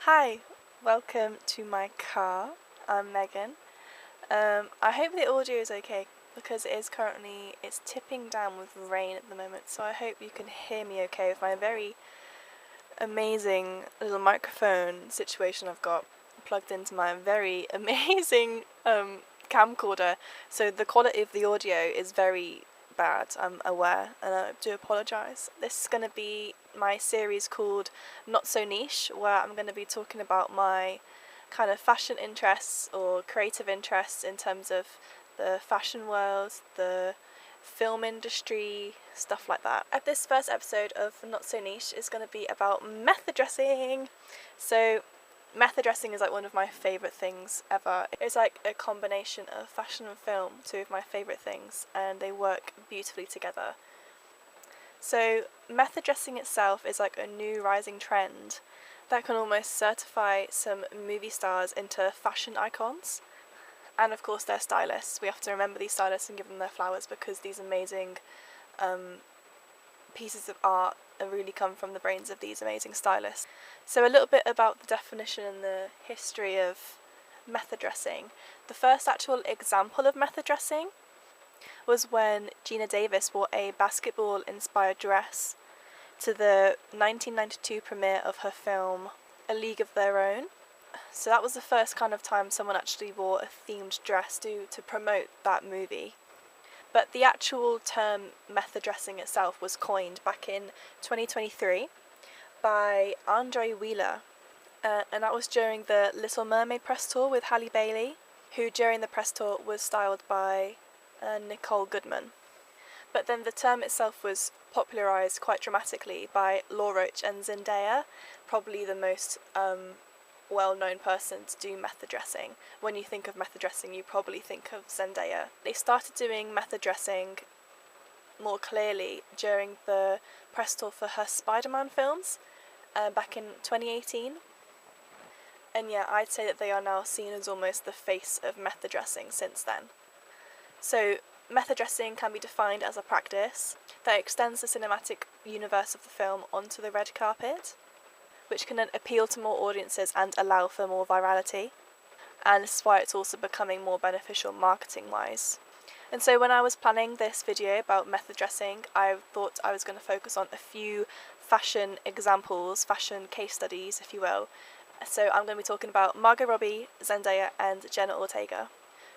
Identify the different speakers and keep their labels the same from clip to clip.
Speaker 1: Hi, welcome to my car. I'm Megan. I hope the audio is okay because it's tipping down with rain at the moment, so I hope you can hear me okay with my very amazing little microphone situation I've got plugged into my very amazing camcorder. So the quality of the audio is very bad, I'm aware, and I do apologise. This is going to be my series called Not So Niche, where I'm going to be talking about my kind of fashion interests or creative interests in terms of the fashion world, the film industry, stuff like that. This first episode of Not So Niche is going to be about method dressing. So method dressing is like one of my favourite things ever. It's like a combination of fashion and film, two of my favourite things, and they work beautifully together. So method dressing itself is like a new rising trend that can almost certify some movie stars into fashion icons. And of course their stylists. We have to remember these stylists and give them their flowers because these amazing pieces of art really come from the brains of these amazing stylists. So a little bit about the definition and the history of method dressing. The first actual example of method dressing was when Gina Davis wore a basketball-inspired dress to the 1992 premiere of her film A League of Their Own. So that was the first kind of time someone actually wore a themed dress to promote that movie. But the actual term method dressing itself was coined back in 2023 by Andre Wheeler, and that was during the Little Mermaid press tour with Halle Bailey, who during the press tour was styled by Nicole Goodman. But then the term itself was popularised quite dramatically by Law Roach and Zendaya, probably the most well-known person to do method dressing. When you think of method dressing, you probably think of Zendaya. They started doing method dressing more clearly during the press tour for her Spider-Man films back in 2018. And yeah, I'd say that they are now seen as almost the face of method dressing since then. So method dressing can be defined as a practice that extends the cinematic universe of the film onto the red carpet, which can then appeal to more audiences and allow for more virality. And this is why it's also becoming more beneficial marketing-wise. And so when I was planning this video about method dressing, I thought I was going to focus on a few fashion examples, fashion case studies, if you will. So I'm going to be talking about Margot Robbie, Zendaya, and Jenna Ortega.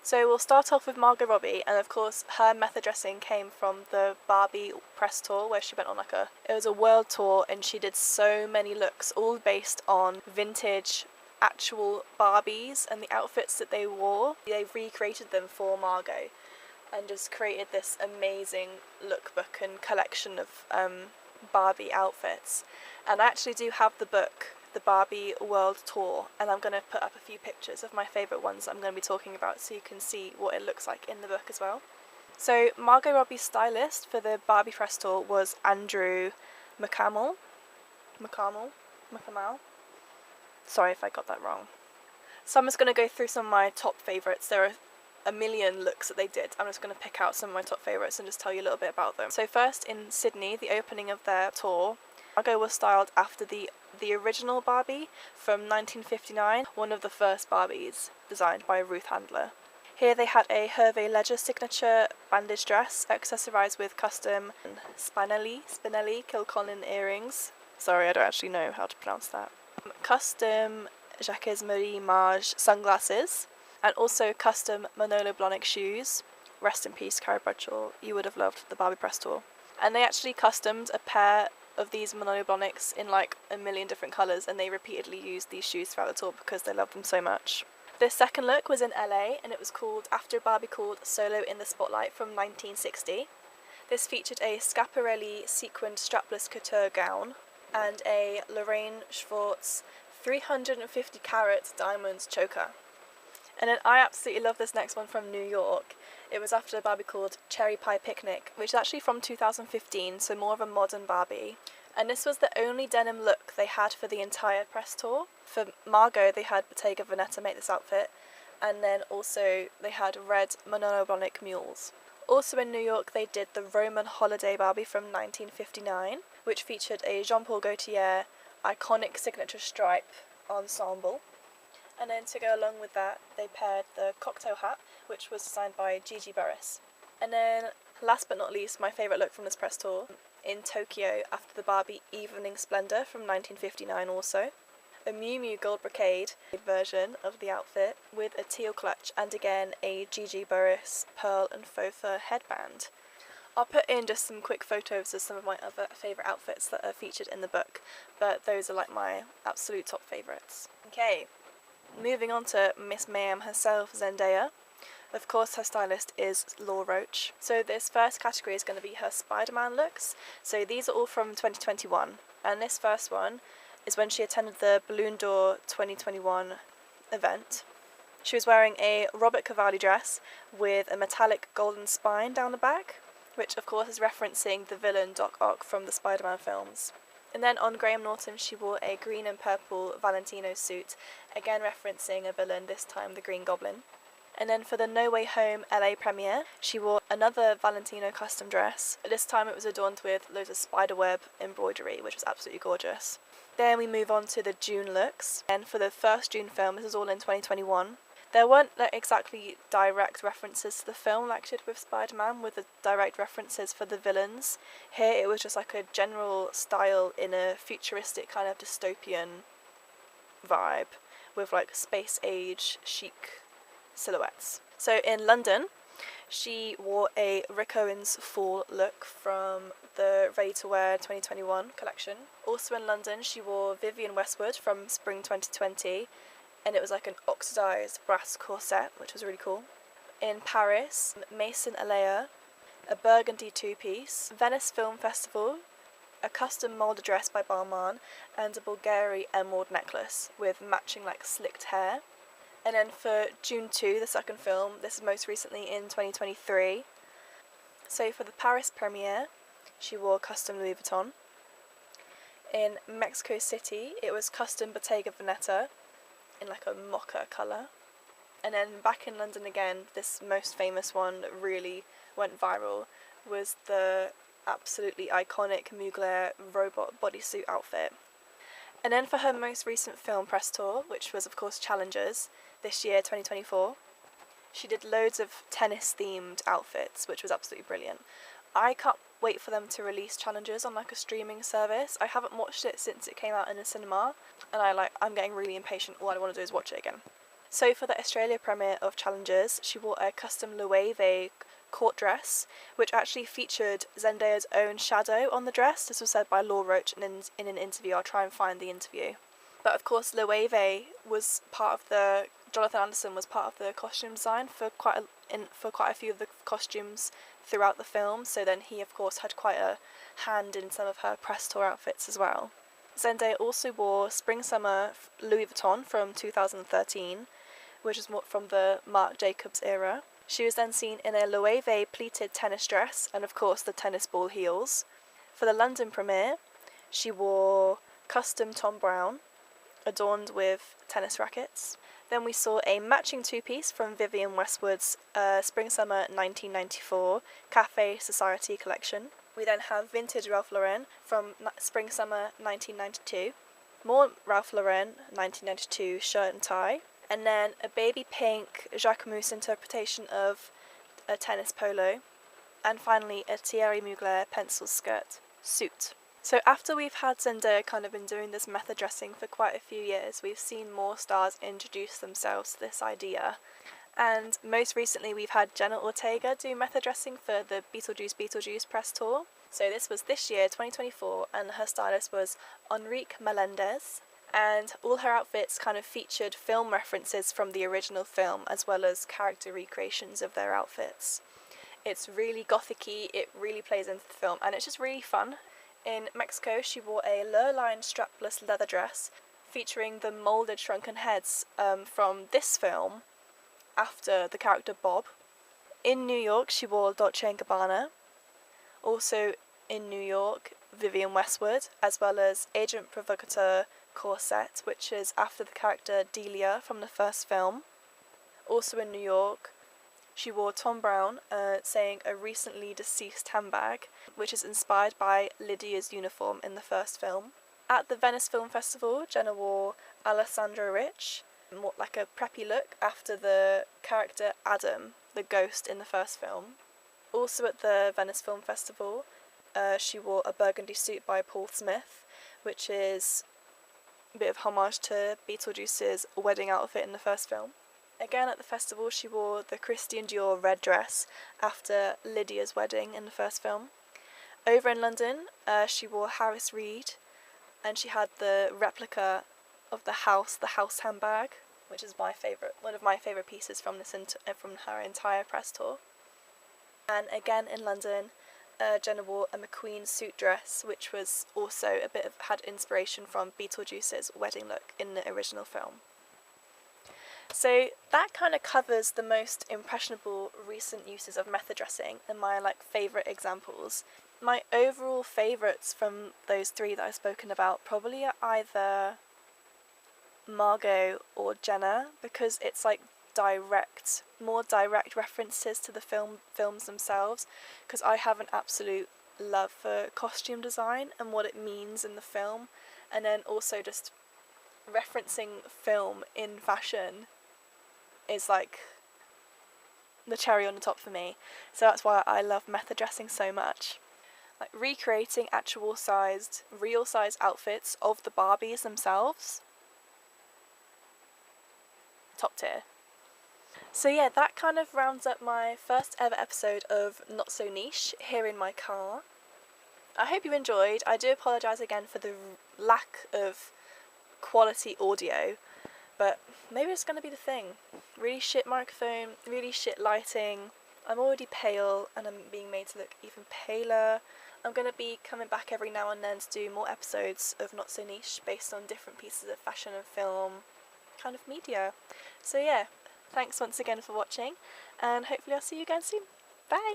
Speaker 1: So we'll start off with Margot Robbie, and of course her method dressing came from the Barbie press tour where she went on it was a world tour, and she did so many looks, all based on vintage actual Barbies and the outfits that they wore. They recreated them for Margot and just created this amazing lookbook and collection of Barbie outfits. And I actually do have the book, the Barbie World Tour, and I'm going to put up a few pictures of my favourite ones I'm going to be talking about so you can see what it looks like in the book as well. So Margot Robbie's stylist for the Barbie press tour was Andrew McCamel. Sorry if I got that wrong. So I'm just going to go through some of my top favourites. There are a million looks that they did. I'm just going to pick out some of my top favourites and just tell you a little bit about them. So first, in Sydney, the opening of their tour, Margot was styled after the original Barbie from 1959, one of the first Barbies designed by Ruth Handler. Here they had a Hervé Leger signature bandage dress, accessorised with custom Spinelli Kilcolin earrings. Sorry, I don't actually know how to pronounce that. Custom Jacques Marie Mage sunglasses, and also custom Manolo Blahnik shoes. Rest in peace, Carrie Bradshaw. You would have loved the Barbie press tour. And they actually customed a pair of these Manolo Blahniks in like a million different colours, and they repeatedly used these shoes throughout the tour because they loved them so much. This second look was in LA, and it was called After Barbie called Solo in the Spotlight from 1960. This featured a Schiaparelli sequined strapless couture gown and a Lorraine Schwartz 350 carat diamond choker. And then I absolutely love this next one from New York. It was after a Barbie called Cherry Pie Picnic, which is actually from 2015, so more of a modern Barbie. And this was the only denim look they had for the entire press tour. For Margot, they had Bottega Veneta make this outfit, and then also they had red Manolo Blahnik mules. Also in New York, they did the Roman Holiday Barbie from 1959, which featured a Jean Paul Gaultier iconic signature stripe ensemble. And then to go along with that, they paired the cocktail hat, which was designed by Gigi Burris. And then, last but not least, my favourite look from this press tour, in Tokyo after the Barbie Evening Splendour from 1959 also. A Miu Miu gold brocade version of the outfit with a teal clutch and again a Gigi Burris pearl and faux fur headband. I'll put in just some quick photos of some of my other favourite outfits that are featured in the book, but those are like my absolute top favourites. Okay, moving on to Miss Mayhem herself, Zendaya. Of course, her stylist is Law Roach. So this first category is going to be her Spider-Man looks. So these are all from 2021. And this first one is when she attended the Balloon d'Or 2021 event. She was wearing a Robert Cavalli dress with a metallic golden spine down the back, which of course is referencing the villain Doc Ock from the Spider-Man films. And then on Graham Norton, she wore a green and purple Valentino suit, again referencing a villain, this time the Green Goblin. And then for the No Way Home LA premiere, she wore another Valentino custom dress. This time it was adorned with loads of spiderweb embroidery, which was absolutely gorgeous. Then we move on to the June looks. And for the first June film, this is all in 2021. There weren't exactly direct references to the film like she did with Spider-Man, with the direct references for the villains. Here it was just like a general style in a futuristic kind of dystopian vibe, with like space age chic silhouettes. So in London, she wore a Rick Owens fall look from the Ready to Wear 2021 collection. Also in London, she wore Vivienne Westwood from spring 2020, and it was like an oxidized brass corset, which was really cool. In Paris, Mason Alea, a burgundy two-piece, Venice Film Festival, a custom moulded dress by Balmain, and a Bulgari emerald necklace with matching like slicked hair. And then for June 2, the second film, this is most recently in 2023. So for the Paris premiere, she wore custom Louis Vuitton. In Mexico City, it was custom Bottega Veneta in like a mocha colour. And then back in London again, this most famous one that really went viral was the absolutely iconic Mugler robot bodysuit outfit. And then for her most recent film press tour, which was of course Challengers, this year, 2024, she did loads of tennis-themed outfits, which was absolutely brilliant. I can't wait for them to release Challengers on like a streaming service. I haven't watched it since it came out in the cinema, and I'm getting really impatient. All I want to do is watch it again. So for the Australia premiere of Challengers, she wore a custom Loewe court dress, which actually featured Zendaya's own shadow on the dress. This was said by Law Roach in an interview. I'll try and find the interview. But of course, Loewe was part of the... Jonathan Anderson was part of the costume design for quite a few of the costumes throughout the film, so then he of course had quite a hand in some of her press tour outfits as well. Zendaya also wore Spring-Summer Louis Vuitton from 2013, which is from the Marc Jacobs era. She was then seen in a Loewe pleated tennis dress and of course the tennis ball heels. For the London premiere, she wore custom Tom Brown, adorned with tennis rackets. Then we saw a matching two-piece from Vivienne Westwood's Spring-Summer 1994 Café Society collection. We then have vintage Ralph Lauren from Spring-Summer 1992, more Ralph Lauren 1992 shirt and tie, and then a baby pink Jacquemus interpretation of a tennis polo, and finally a Thierry Mugler pencil skirt suit. So after we've had Zendaya kind of been doing this method dressing for quite a few years, we've seen more stars introduce themselves to this idea. And most recently we've had Jenna Ortega do method dressing for the Beetlejuice press tour. So this was this year, 2024, and her stylist was Enrique Melendez. And all her outfits kind of featured film references from the original film, as well as character recreations of their outfits. It's really gothic-y, it really plays into the film, and it's just really fun. In Mexico, she wore a low-line strapless leather dress featuring the moulded shrunken heads from this film after the character Bob. In New York, she wore Dolce & Gabbana. Also in New York, Vivienne Westwood, as well as Agent Provocateur corset, which is after the character Delia from the first film. Also in New York, she wore Tom Brown, saying a recently deceased handbag, which is inspired by Lydia's uniform in the first film. At the Venice Film Festival, Jenna wore Alessandra Rich, more like a preppy look after the character Adam, the ghost in the first film. Also at the Venice Film Festival, she wore a burgundy suit by Paul Smith, which is a bit of homage to Beetlejuice's wedding outfit in the first film. Again at the festival, she wore the Christian Dior red dress after Lydia's wedding in the first film. Over in London, she wore Harris Reed, and she had the replica of the house handbag, which is one of my favourite pieces from from her entire press tour. And again in London, Jenna wore a McQueen suit dress, which was also had inspiration from Beetlejuice's wedding look in the original film. So that kind of covers the most impressionable recent uses of method dressing and my favourite examples. My overall favourites from those three that I've spoken about probably are either Margot or Jenna, because it's more direct references to the films themselves, because I have an absolute love for costume design and what it means in the film, and then also just referencing film in fashion is the cherry on the top for me. So that's why I love method dressing so much. Recreating real size outfits of the Barbies themselves, top tier. So yeah, that kind of rounds up my first ever episode of Not So Niche here in my car. I hope you enjoyed. I do apologise again for the lack of quality audio, but maybe it's going to be the thing. Really shit microphone, really shit lighting. I'm already pale and I'm being made to look even paler. I'm going to be coming back every now and then to do more episodes of Not So Niche based on different pieces of fashion and film kind of media. So yeah, thanks once again for watching, and hopefully I'll see you again soon. Bye!